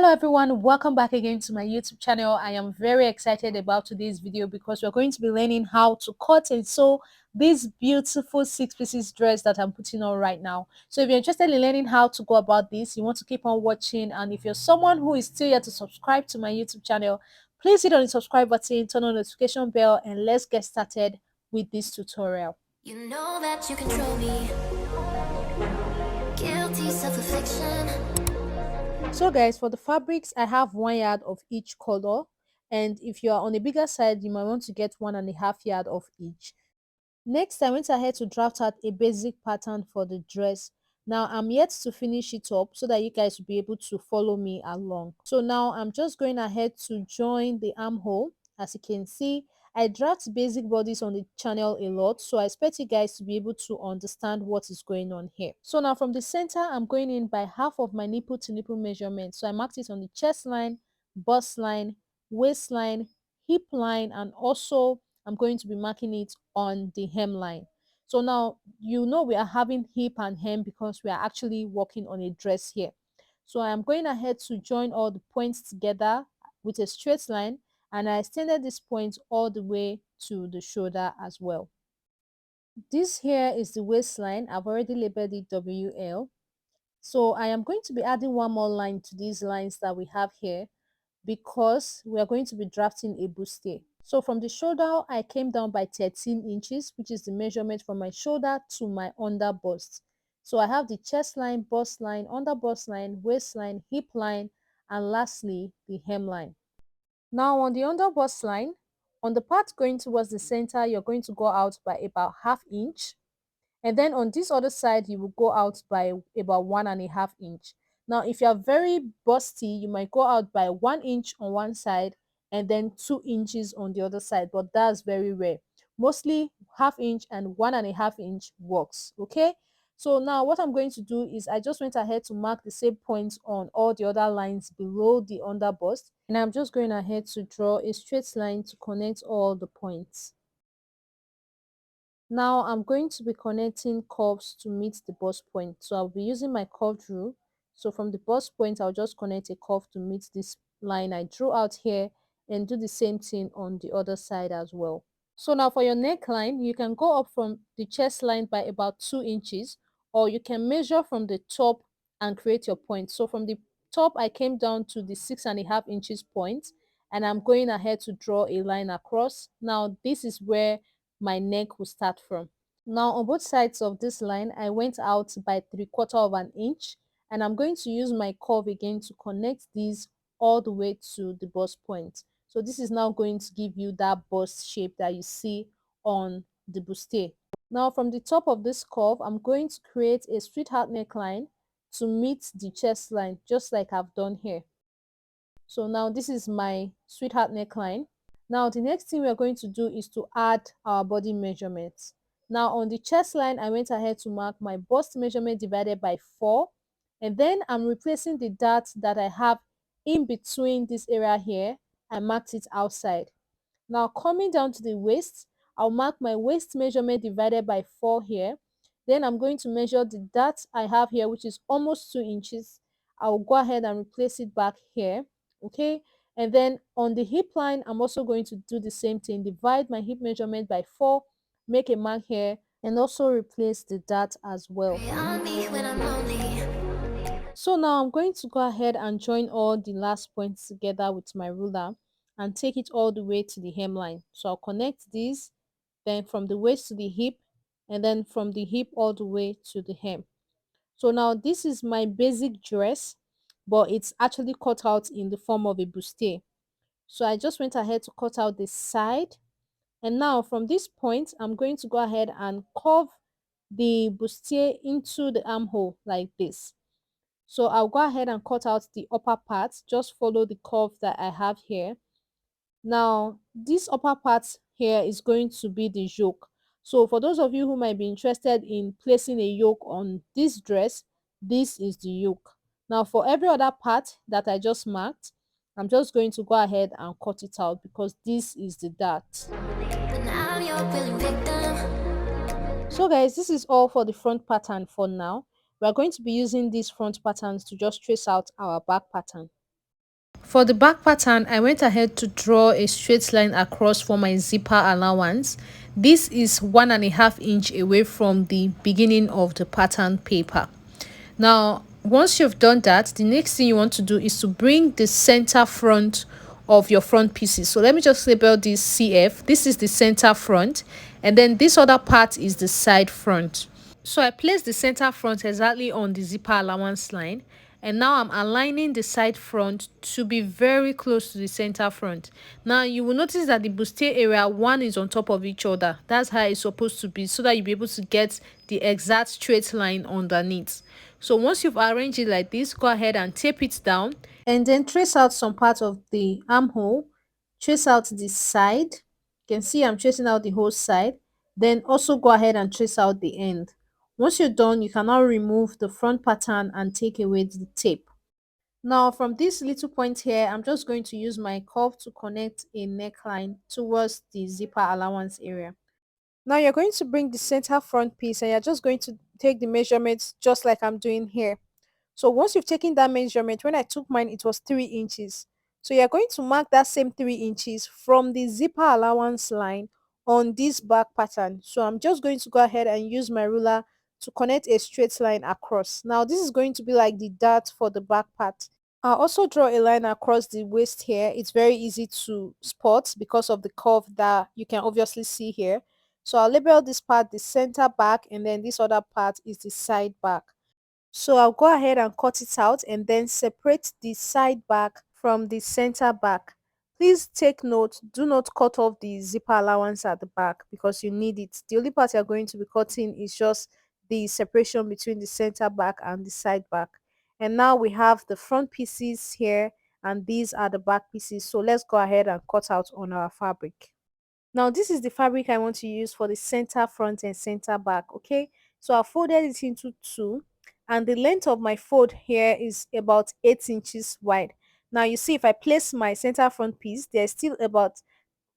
Hello everyone, welcome back again to my YouTube channel. I am very excited about today's video because we're going to be learning how to cut and sew this beautiful 6 pieces dress that I'm putting on right now. So if you're interested in learning how to go about this, you want to keep on watching, and if you're someone who is still yet to subscribe to my YouTube channel, please hit on the subscribe button, turn on the notification bell, and let's get started with this tutorial. You know that you control me. Guilty self-affliction. So guys, for the fabrics, I have 1 yard of each color, and if you are on a bigger side, you might want to get 1.5 yard of each. Next, I went ahead to draft out a basic pattern for the dress. Now I'm yet to finish it up so that you guys will be able to follow me along. So now I'm just going ahead to join the armhole. As you can see, I draft basic bodies on the channel a lot, so I expect you guys to be able to understand what is going on here. So now from the center, I'm going in by half of my nipple to nipple measurement. So I marked it on the chest line, bust line, waistline, hip line, and also I'm going to be marking it on the hemline. So now you know we are having hip and hem because we are actually working on a dress here. So I am going ahead to join all the points together with a straight line, and I extended this point all the way to the shoulder as well. This here is the waistline. I've already labeled it WL. So I am going to be adding one more line to these lines that we have here because we are going to be drafting a bustier. So from the shoulder, I came down by 13 inches, which is the measurement from my shoulder to my under bust. So I have the chest line, bust line, under bust line, waistline, hip line, and lastly, the hemline. Now on the under bust line, on the part going towards the center, you're going to go out by about ½ inch. And then on this other side, you will go out by about 1.5 inch. Now, if you are very busty, you might go out by 1 inch on one side and then 2 inches on the other side, but that's very rare. Mostly ½ inch and 1.5 inch works. Okay. So now what I'm going to do is I just went ahead to mark the same points on all the other lines below the under bust, and I'm just going ahead to draw a straight line to connect all the points. Now I'm going to be connecting curves to meet the bust point. So I'll be using my curved rule. So from the bust point, I'll just connect a curve to meet this line I drew out here, and do the same thing on the other side as well. So now for your neckline, you can go up from the chest line by about 2 inches, or you can measure from the top and create your point. So from the top, I came down to the 6.5 inches point, and I'm going ahead to draw a line across. Now this is where my neck will start from. Now on both sides of this line, I went out by 3/4 inch, and I'm going to use my curve again to connect these all the way to the bust point. So this is now going to give you that bust shape that you see on the bustier. Now from the top of this curve, I'm going to create a sweetheart neckline to meet the chest line, just like I've done here. So now this is my sweetheart neckline. Now the next thing we're going to do is to add our body measurements. Now on the chest line, I went ahead to mark my bust measurement divided by 4, and then I'm replacing the dot that I have in between this area here. I marked it outside. Now coming down to the waist, I'll mark my waist measurement divided by 4 here. Then I'm going to measure the dot I have here, which is almost 2 inches. I'll go ahead and replace it back here. Okay. And then on the hip line, I'm also going to do the same thing. Divide my hip measurement by 4, make a mark here, and also replace the dot as well. So now I'm going to go ahead and join all the last points together with my ruler and take it all the way to the hemline. So I'll connect these, then from the waist to the hip, and then from the hip all the way to the hem. So now this is my basic dress, but it's actually cut out in the form of a bustier. So I just went ahead to cut out the side, and now from this point, I'm going to go ahead and curve the bustier into the armhole like this. So I'll go ahead and cut out the upper part, just follow the curve that I have here. Now, this upper part here is going to be the yoke. So for those of you who might be interested in placing a yoke on this dress, this is the yoke. Now for every other part that I just marked, I'm just going to go ahead and cut it out because this is the dart. So guys, this is all for the front pattern for now. We are going to be using these front patterns to just trace out our back pattern. For the back pattern, I went ahead to draw a straight line across for my zipper allowance. This is 1.5 inch away from the beginning of the pattern paper. Now, once you've done that, the next thing you want to do is to bring the center front of your front pieces. So let me just label this CF. This is the center front, and then this other part is the side front. So I placed the center front exactly on the zipper allowance line, and now I'm aligning the side front to be very close to the center front. Now you will notice that the bustier area, one is on top of each other. That's how it's supposed to be, so that you'll be able to get the exact straight line underneath. So once you've arranged it like this, go ahead and tape it down and then trace out some part of the armhole, trace out the side. You can see I'm tracing out the whole side. Then also go ahead and trace out the end. Once you're done, you can now remove the front pattern and take away the tape. Now from this little point here, I'm just going to use my curve to connect a neckline towards the zipper allowance area. Now you're going to bring the center front piece and you're just going to take the measurements just like I'm doing here. So once you've taken that measurement, when I took mine, it was 3 inches. So you're going to mark that same 3 inches from the zipper allowance line on this back pattern. So I'm just going to go ahead and use my ruler to connect a straight line across. Now this is going to be like the dart for the back part. I'll also draw a line across the waist here. It's very easy to spot because of the curve that you can obviously see here. So I'll label this part the center back, and then this other part is the side back. So I'll go ahead and cut it out and then separate the side back from the center back. Please take note, do not cut off the zipper allowance at the back because you need it. The only part you're going to be cutting is just the separation between the center back and the side back. And now we have the front pieces here, and these are the back pieces. So let's go ahead and cut out on our fabric. Now this is the fabric I want to use for the center front and center back. Okay, so I folded it into two, and the length of my fold here is about 8 inches wide. Now you see, if I place my center front piece, there's still about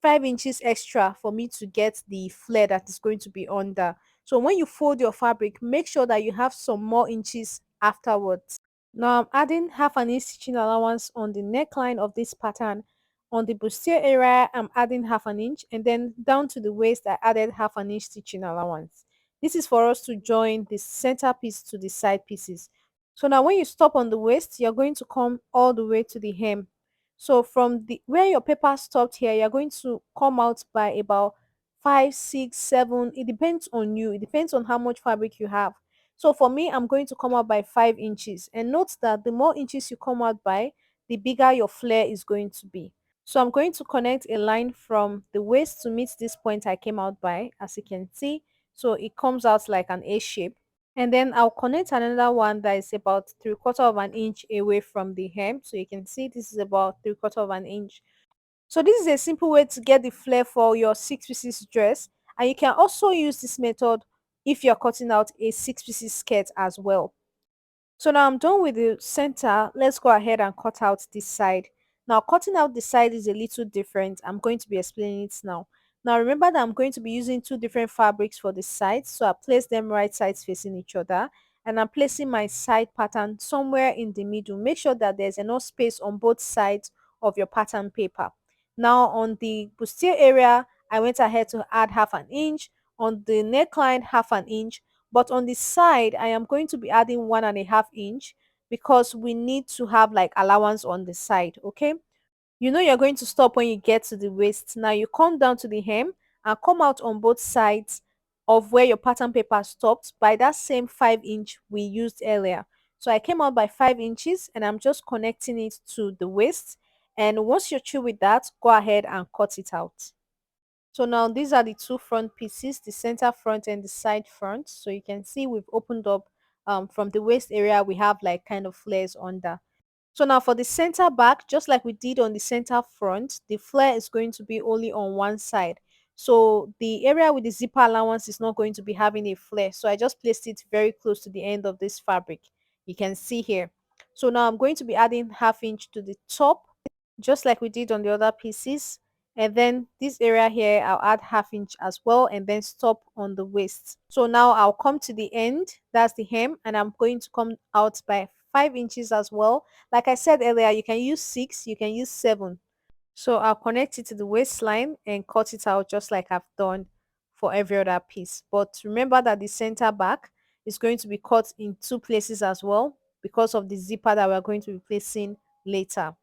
5 inches extra for me to get the flare that is going to be under. So when you fold your fabric, make sure that you have some more inches afterwards. Now I'm adding half an inch stitching allowance on the neckline of this pattern. On the bustier area, I'm adding half an inch, and then down to the waist, I added half an inch stitching allowance. This is for us to join the center piece to the side pieces. So now when you stop on the waist, you're going to come all the way to the hem. So from the where your paper stopped here, you're going to come out by about 5, 6, 7. It depends on you. It depends on how much fabric you have. So for me, I'm going to come out by 5 inches. And note that the more inches you come out by, the bigger your flare is going to be. So I'm going to connect a line from the waist to meet this point I came out by, as you can see. So it comes out like an A shape. And then I'll connect another one that is about 3/4 of an inch away from the hem. So you can see this is about 3/4 of an inch. So this is a simple way to get the flare for your 6 pieces dress. And you can also use this method if you're cutting out a 6 pieces skirt as well. So now I'm done with the center. Let's go ahead and cut out this side. Now cutting out the side is a little different. I'm going to be explaining it now. Now remember that I'm going to be using two different fabrics for the sides. So I place them right sides facing each other. And I'm placing my side pattern somewhere in the middle. Make sure that there's enough space on both sides of your pattern paper. Now on the bustier area, I went ahead to add half an inch. On the neckline, half an inch, but on the side I am going to be adding 1.5 inch because we need to have like allowance on the side. Okay, you know you're going to stop when you get to the waist. Now you come down to the hem and come out on both sides of where your pattern paper stopped by that same 5 inch we used earlier. So I came out by 5 inches and I'm just connecting it to the waist, and once you're through with that, go ahead and cut it out. So now these are the two front pieces, the center front and the side front. So you can see we've opened up from the waist area, we have like kind of flares under. So now for the center back, just like we did on the center front, the flare is going to be only on one side. So the area with the zipper allowance is not going to be having a flare. So I just placed it very close to the end of this fabric. You can see here. So now I'm going to be adding half inch to the top, just like we did on the other pieces. And then this area here, I'll add half inch as well and then stop on the waist. So now I'll come to the end, that's the hem, and I'm going to come out by 5 inches as well. Like I said earlier, you can use 6, you can use 7. So I'll connect it to the waistline and cut it out just like I've done for every other piece. But remember that the center back is going to be cut in two places as well because of the zipper that we're going to be placing later.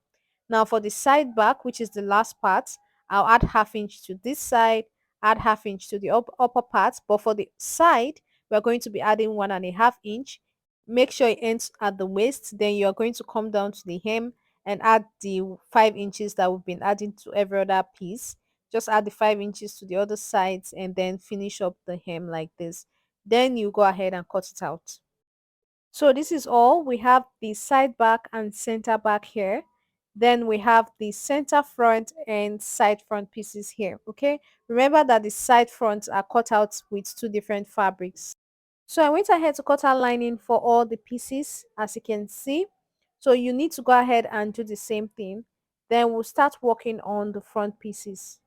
Now for the side back, which is the last part, I'll add half inch to this side, add half inch to the upper part. But for the side, we're going to be adding 1.5 inch. Make sure it ends at the waist. Then you're going to come down to the hem and add the 5 inches that we've been adding to every other piece. Just add the 5 inches to the other sides and then finish up the hem like this. Then you go ahead and cut it out. So this is all. We have the side back and center back here. Then we have the center front and side front pieces here. Okay. Remember that the side fronts are cut out with two different fabrics. So I went ahead to cut out lining for all the pieces as you can see. So you need to go ahead and do the same thing. Then we'll start working on the front pieces.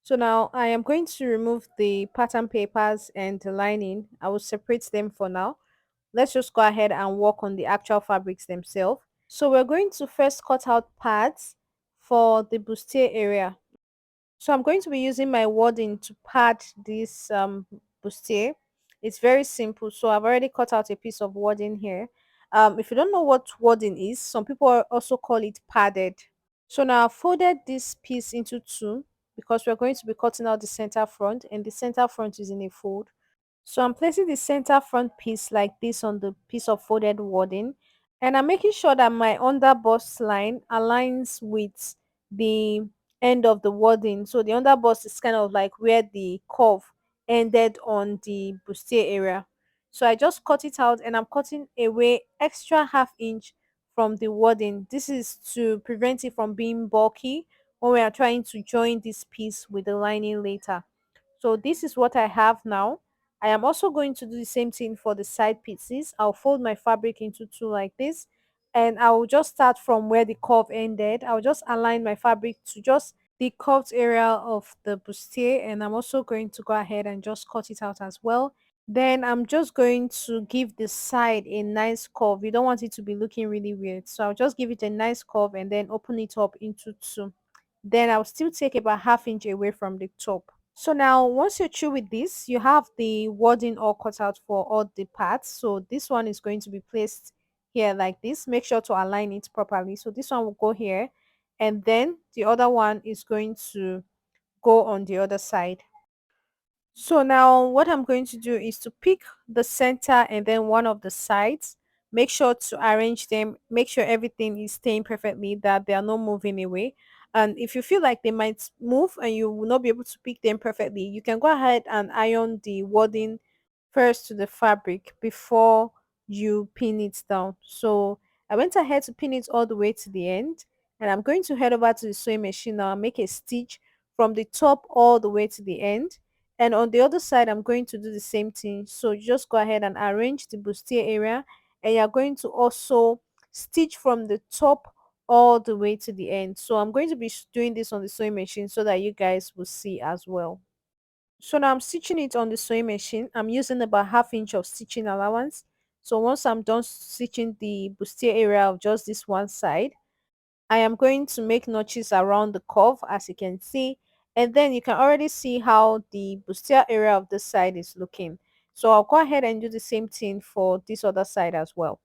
So now I am going to remove the pattern papers and the lining. I will separate them for now. Let's just go ahead and work on the actual fabrics themselves. So we're going to first cut out pads for the bustier area. So I'm going to be using my wadding to pad this bustier. It's very simple. So I've already cut out a piece of wadding here. If you don't know what wadding is, some people also call it padded. So now I've folded this piece into two because we're going to be cutting out the center front and the center front is in a fold. So I'm placing the center front piece like this on the piece of folded wadding, and I'm making sure that my under bust line aligns with the end of the wadding. So the under bust is kind of like where the curve ended on the bustier area. So I just cut it out and I'm cutting away extra half inch from the wadding. This is to prevent it from being bulky when we are trying to join this piece with the lining later. So this is what I have now. I am also going to do the same thing for the side pieces. I'll fold my fabric into two like this, and I will just start from where the curve ended. I'll just align my fabric to just the curved area of the bustier, and I'm also going to go ahead and just cut it out as well. Then I'm just going to give the side a nice curve. You don't want it to be looking really weird, so I'll just give it a nice curve and then open it up into two. Then I'll still take about half inch away from the top. So now once you're through with this, you have the wording all cut out for all the parts. So this one is going to be placed here like this. Make sure to align it properly. So this one will go here, and then the other one is going to go on the other side. So now what I'm going to do is to pick the center and then one of the sides. Make sure to arrange them. Make sure everything is staying perfectly, that they are not moving away. And if you feel like they might move and you will not be able to pick them perfectly, you can go ahead and iron the wording first to the fabric before you pin it down. So I went ahead to pin it all the way to the end, and I'm going to head over to the sewing machine now and make a stitch from the top all the way to the end. And on the other side, I'm going to do the same thing. So you just go ahead and arrange the bustier area, and you're going to also stitch from the top all the way to the end. So I'm going to be doing this on the sewing machine so that you guys will see as well. So now I'm stitching it on the sewing machine. I'm using about half inch of stitching allowance. So once I'm done stitching the bustier area of just this one side, I am going to make notches around the curve as you can see, and then you can already see how the bustier area of this side is looking. So I'll go ahead and do the same thing for this other side as well.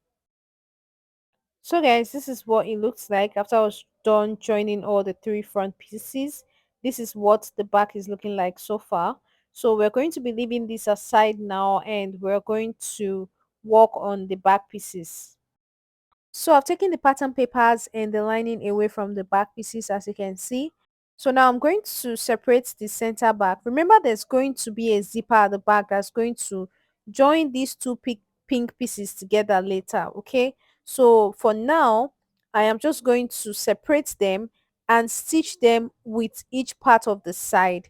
So guys, this is what it looks like after I was done joining all the three front pieces. This is what the back is looking like so far. So we're going to be leaving this aside now and we're going to work on the back pieces. So I've taken the pattern papers and the lining away from the back pieces as you can see. So now I'm going to separate the center back. Remember there's going to be a zipper at the back that's going to join these two pink pieces together later, okay? So for now, I am just going to separate them and stitch them with each part of the side.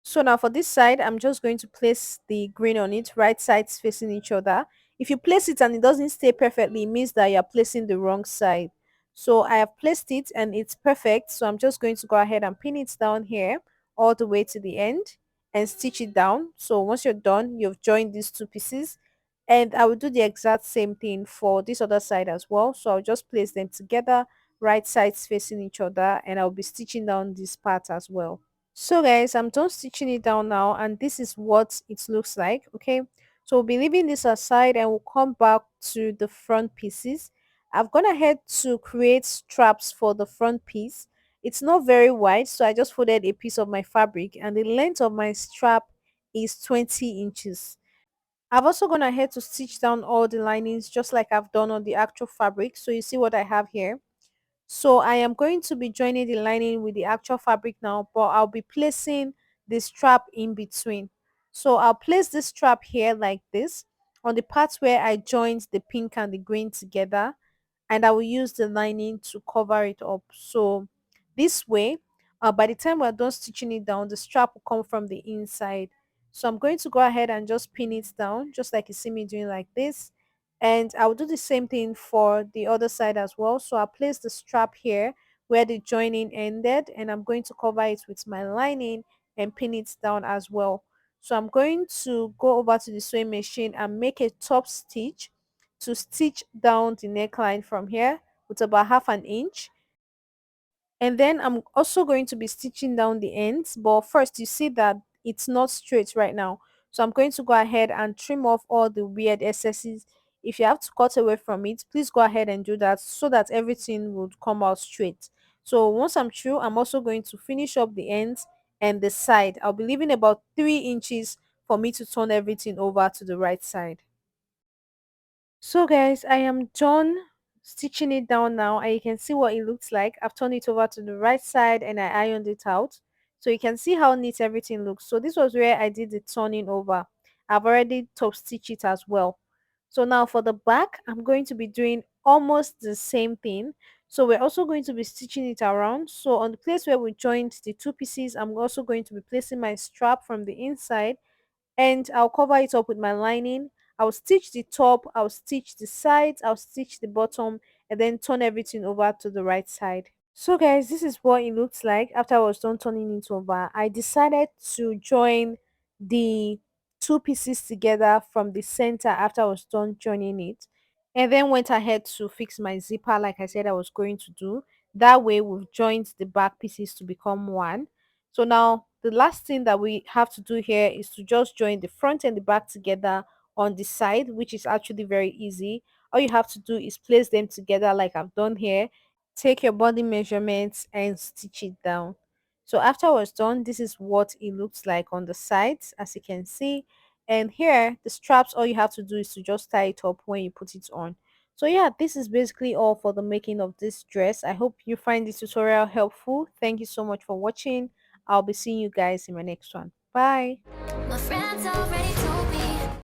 So now for this side, I'm just going to place the green on it, right sides facing each other. If you place it and it doesn't stay perfectly, it means that you're placing the wrong side. So I have placed it and it's perfect. So I'm just going to go ahead and pin it down here all the way to the end and stitch it down. So once you're done, you've joined these two pieces. And I will do the exact same thing for this other side as well. So I'll just place them together, right sides facing each other, and I'll be stitching down this part as well. So guys, I'm done stitching it down now, and this is what it looks like. Okay, so we'll be leaving this aside and we'll come back to the front pieces. I've gone ahead to create straps for the front piece. It's not very wide, so I just folded a piece of my fabric, and the length of my strap is 20 inches. I've also gone ahead to stitch down all the linings just like I've done on the actual fabric. So you see what I have here. So I am going to be joining the lining with the actual fabric now, but I'll be placing the strap in between. So I'll place this strap here like this on the parts where I joined the pink and the green together, and I will use the lining to cover it up. So this way, by the time we're done stitching it down, the strap will come from the inside. So I'm going to go ahead and just pin it down, just like you see me doing like this. And I'll do the same thing for the other side as well. So I'll place the strap here where the joining ended, and I'm going to cover it with my lining and pin it down as well. So I'm going to go over to the sewing machine and make a top stitch to stitch down the neckline from here with about half an inch, and then I'm also going to be stitching down the ends. But first, you see that it's not straight right now, so I'm going to go ahead and trim off all the weird excesses. If you have to cut away from it, please go ahead and do that so that everything would come out straight. So once I'm through, I'm also going to finish up the ends and the side. I'll be leaving about 3 inches for me to turn everything over to the right side. So guys, I am done stitching it down now, and you can see what it looks like. I've turned it over to the right side and I ironed it out. So you can see how neat everything looks. So this was where I did the turning over. I've already top stitched it as well. So now for the back, I'm going to be doing almost the same thing. So we're also going to be stitching it around. So on the place where we joined the two pieces, I'm also going to be placing my strap from the inside, and I'll cover it up with my lining. I'll stitch the top, I'll stitch the sides, I'll stitch the bottom, and then turn everything over to the right side. So guys, this is what it looks like after I was done turning it over. I decided to join the two pieces together from the center after I was done joining it, and then went ahead to fix my zipper like I said I was going to do. That way we've joined the back pieces to become one. So now the last thing that we have to do here is to just join the front and the back together on the side, which is actually very easy. All you have to do is place them together like I've done here. Take your body measurements and stitch it down. So after I was done, this is what it looks like on the sides, as you can see. And here the straps, all you have to do is to just tie it up when you put it on. So yeah, this is basically all for the making of this dress. I hope you find this tutorial helpful. Thank you so much for watching. I'll be seeing you guys in my next one. Bye. My friends already told me